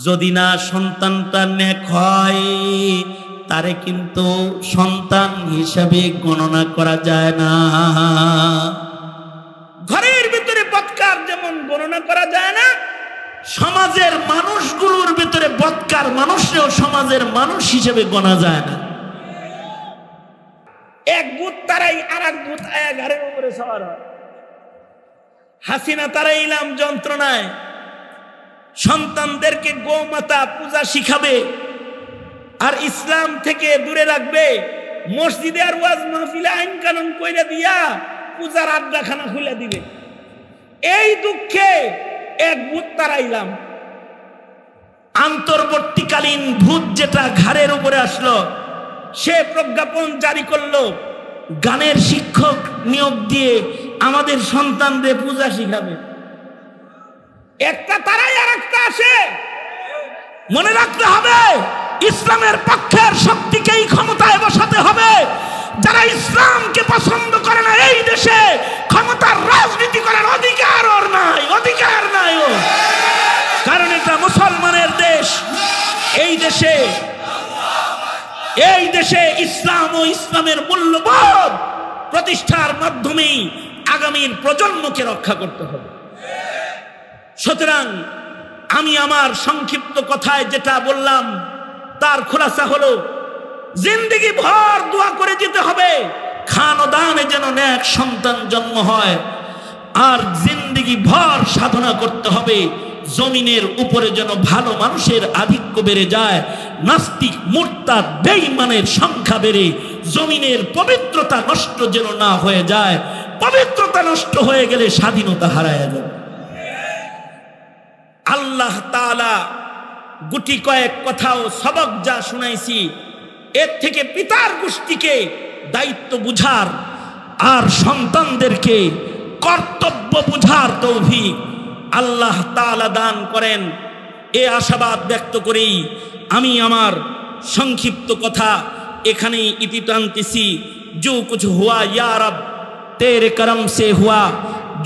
যদি না সন্তানটা নেক হয় তারে কিন্তু সন্তান হিসাবে গণনা করা যায় না। ঘরের ভিতরে বদকার যেমন গণনা করা যায় না, সমাজের মানুষগুলোর ভিতরে বদকার মানুষও সমাজের মানুষ হিসেবে গণা যায় না। এক ভূত তারাই আর এক ভূত আয়া ঘরের উপরে সওয়ার হয়। হাসিনা তারাইলাম যন্ত্রণায় সন্তানদেরকে গোমাতা পূজা শিখাবে আর ইসলাম থেকে দূরে রাখবে, মসজিদে আর ওয়াজ মাহফিলে আইন কানুন কইরা দিয়া পূজার আড্ডাখানা খুলে দিবে। এই দুঃখে এক ভূত তারাইলাম। অন্তর্বর্তীকালীন ভূত যেটা ঘাড়ের উপরে আসলো, সে প্রজ্ঞাপন জারি করলো, গানের শিক্ষক নিয়োগ দিয়ে আমাদের সন্তানদের পূজা শিখাবে। একটা তারাই আর একটা আসে। মনে রাখতে হবে, ইসলামের পক্ষের শক্তিকেই ক্ষমতায় বসাতে হবে। যারা ইসলামকে পছন্দ করে না এই দেশে ক্ষমতার রাজনীতি করার অধিকার ওর নাই, অধিকার নাই ও। কারণ এটা মুসলমানের দেশ। এই দেশে ইসলাম ও ইসলামের মূল্যবোধ প্রতিষ্ঠার মাধ্যমেই আগামীর প্রজন্মকে রক্ষা করতে হবে। সুতরাং আমি আমার সংক্ষিপ্ত কথায় যেটা বললাম তার খোলাসা হলো, জিন্দেগি ভর দোয়া করে যেতে হবে খান ও দানে যেন নেক সন্তান জন্ম হয়, আর জিন্দেগি ভর সাধনা করতে হবে জমিনের উপরে যেন ভালো মানুষের আধিক্য বেড়ে যায়, নাস্তিক মুরতাদ বেঈমানের সংখ্যা বেড়ে জমিনের পবিত্রতা নষ্ট যেন না হয়ে যায়। পবিত্রতা নষ্ট হয়ে গেলে স্বাধীনতা হারায় যাবে। আল্লাহ তাআলা গুটি কয়েক কথাও সবক যা শুনাইছি, এর থেকে পিতার গোষ্ঠীকে দায়িত্ব বুঝার আর সন্তানদেরকে কর্তব্য বুঝার তৌফিক আল্লাহ তাআলা দান করেন, এ আশাবাদ ব্যক্ত করেই আমি আমার সংক্ষিপ্ত কথা এখানেই ইতি টানতেছি। जो कुछ हुआ या रब तेरे करम से हुआ,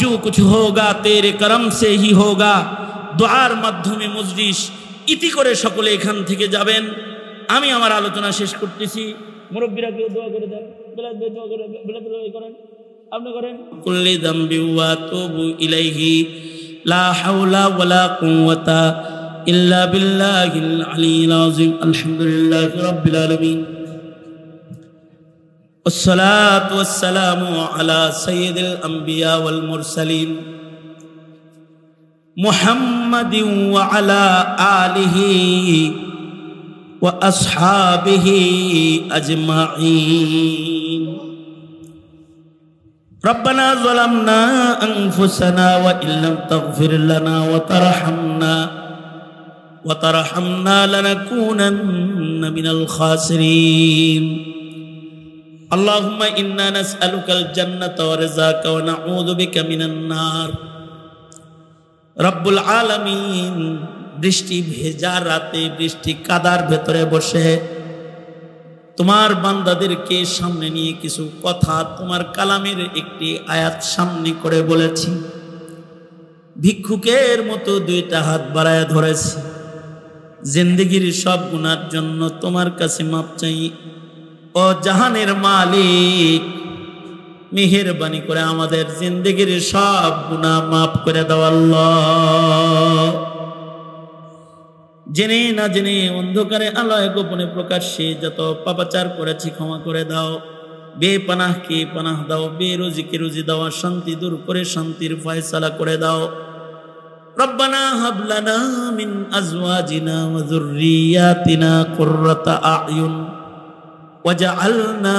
जो कुछ होगा तेरे करम से ही होगा। দোয়ার মাধ্যমে মজলিস ইতি করে সকলে এখান থেকে যাবেন। আমি আমার আলোচনা শেষ করতেছি। মুরব্বীরা কেউ দোয়া করে দেন, দোয়া করেন, আপনি করেন। কুল্লি যামবি ওয়া তুবু ইলাইহি লা হাওলা ওয়ালা কুওয়াতা ইল্লা বিল্লাহিল আলিয়্যিল আযীম। আলহামদুলিল্লাহি রাব্বিল আলামিন। والصلاة والسلام على سيد الأنبياء والمرسلين محمد وعلى آله وأصحابه أجمعين. ربنا ظلمنا أنفسنا وإن لم تغفر لنا وترحمنا لنكونن من الخاسرين. اللهم إنا نسألك الجنة ورزاك ونعوذ بك من النار. রব্বুল আলামিন বৃষ্টি ভেজা রাতে বৃষ্টি কাদার ভেতরে বসে তোমার বান্দাদেরকে সামনে নিয়ে কিছু কথা তোমার কালামের একটি আয়াত সামনে করে বলেছি। ভিক্ষুকের মতো দুইটা হাত বাড়ায় ধরেছি। জিন্দেগির সব গুনার জন্য তোমার কাছে মাপ চাই। ও জাহানের মালিক, মেহেরবানি করে আমাদের জিন্দেগির সব গুনাহ মাফ করে দাও আল্লাহ। জেনে না জেনে অন্ধকারে আলোয় গোপনে প্রকাশ্যে যত পাপাচার করেছি ক্ষমা করে দাও। বেপানাহকে পানাহ দাও, বেরোজিকে রুজি দাও, শান্তি দূর করে শান্তির ফয়সালা করে দাও। রব্বানা হাব লানা মিন আজওয়াজিনা ওয়া যুররিয়াতিনা কুররাতা আ'য়ুন ওয়াজআলনা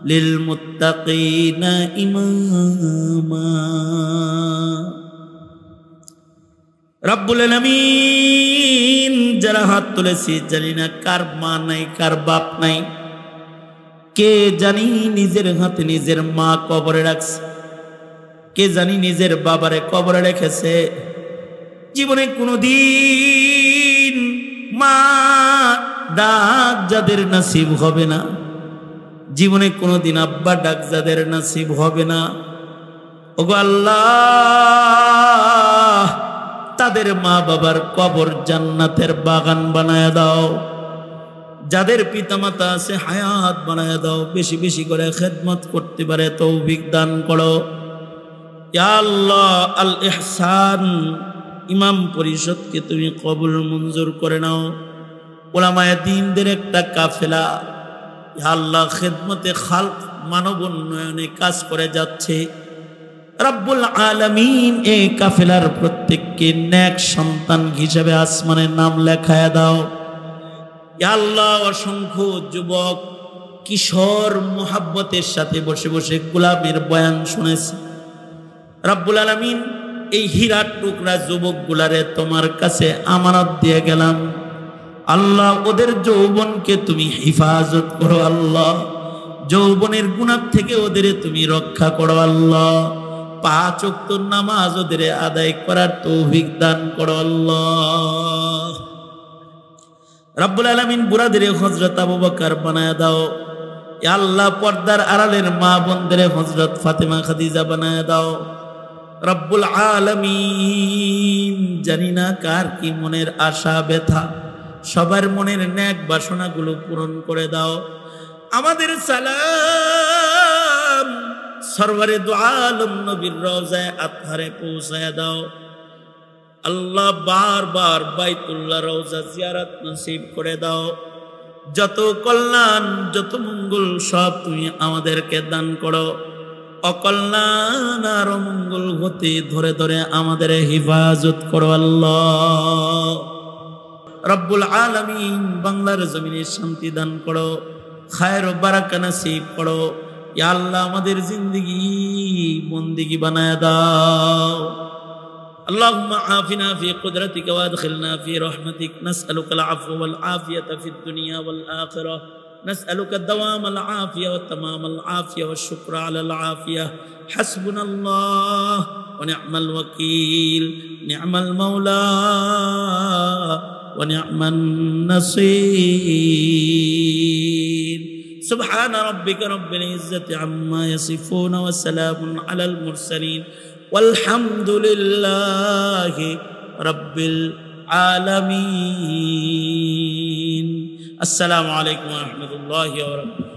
লিলমুত্তাকিনা ইমামা। রব্বুল আলামিন, যারা হাত তুলেছি জানি না কার মা নাই কার বাপ নাই, কে জানি নিজের হাতে নিজের মা কবরে রাখছে, কে জানি নিজের বাবারে কবরে রেখেছে। জীবনে কোনোদিন মা ডাক যাদের নসিব হবে না, জীবনে কোনোদিন আব্বা ডাক যাদের নসিব হবে না, ওগো আল্লাহ তাদের মা বাবার কবর জান্নাতের বাগান বানায় দাও। যাদের পিতামাতা আছে হায়াত বানায় দাও, বেশি বেশি করে খেদমত করতে পারে তৌফিক দান করো। ইয়া আল্লাহ, আল ইহসান ইমাম পরিষদকে তুমি কবুল মঞ্জুর করে নাও। উলামায়ে দ্বীনদের একটা কাফেলা ইয়া আল্লাহ খেদমতে খালক মানব উন্নয়নে কাজ করে যাচ্ছে। রব্বুল আলামিন এই কাফেলার প্রত্যেককে নেক সন্তান হিসেবে আসমানের নাম লেখায় দাও। ইয়া আল্লাহ, অসংখ্য যুবক কিশোর মোহাব্বতের সাথে বসে বসে গোলামের বয়ান শুনেছে। রব্বুল আলামিন, এই হীরার টুকরা যুবকগুলারে তোমার কাছে আমানত দিয়ে গেলাম। আল্লাহ, ওদের যৌবনকে তুমি হিফাজত করো আল্লাহ, যৌবনের গুনাহ থেকে ওদের তুমি রক্ষা করো আল্লাহ। 5 ওয়াক্ত নামাজ ওদের আদায় করার তৌফিক দান করো আল্লাহ। রব্বুল আলামিন, বুড়াদের হযরত আবু বকর বানায় দাও। ইয়া আল্লাহ, পর্দার আড়ালের মা বোনদের হযরত ফাতেমা খাদিজা বানায় দাও। রব্বুল আলামিন, জানি না কার কি মনের আশা ব্যথা, সবার মনের নেক বাসনাগুলো পূরণ করে দাও। আমাদের সালাম সরওয়ারে দু আলম নবীর রওজায়ে আতহারে পৌঁছায় দাও আল্লাহ। বারবার বাইতুল্লাহ রওজা জিয়ারত নসিব করে দাও। যত কল্যাণ যত মঙ্গল সব তুমি আমাদেরকে দান করো। অকল্যাণ আর অমঙ্গল হতে ধরে ধরে আমাদের হিফাজত করো আল্লাহ। রব্বুল আলামিন, বাংলার জমিনে শান্তি দান করো, খায়ের ও বারাকা নসিব করো। ইয়া আল্লাহ, আমাদের জিন্দেগি বন্দেগি বানায় দাও। আল্লাহুম্মা আফিনা ফি কুদরাতিকা ওয়াদখিলনা ফি রাহমাতিক। নাসআলুকাল আফওয়া ওয়াল আফিয়াতা ফিদ দুনিয়া ওয়াল আখিরাহ। নাসআলুকা দাওয়ামাল আফিয়া ওয়া তামামাল আফিয়া ওয়াশ শুকরা আলাল আফিয়া। হাসবুনাল্লাহ ওয়া নি'মাল ওয়াকিল, নি'মাল মাওলা ওয়া নি'মান নাসীর। سبحان ربك رب العزة عما يصفون وسلام على المرسلين والحمد لله رب العالمين. السلام عليكم ورحمة الله وبركاته.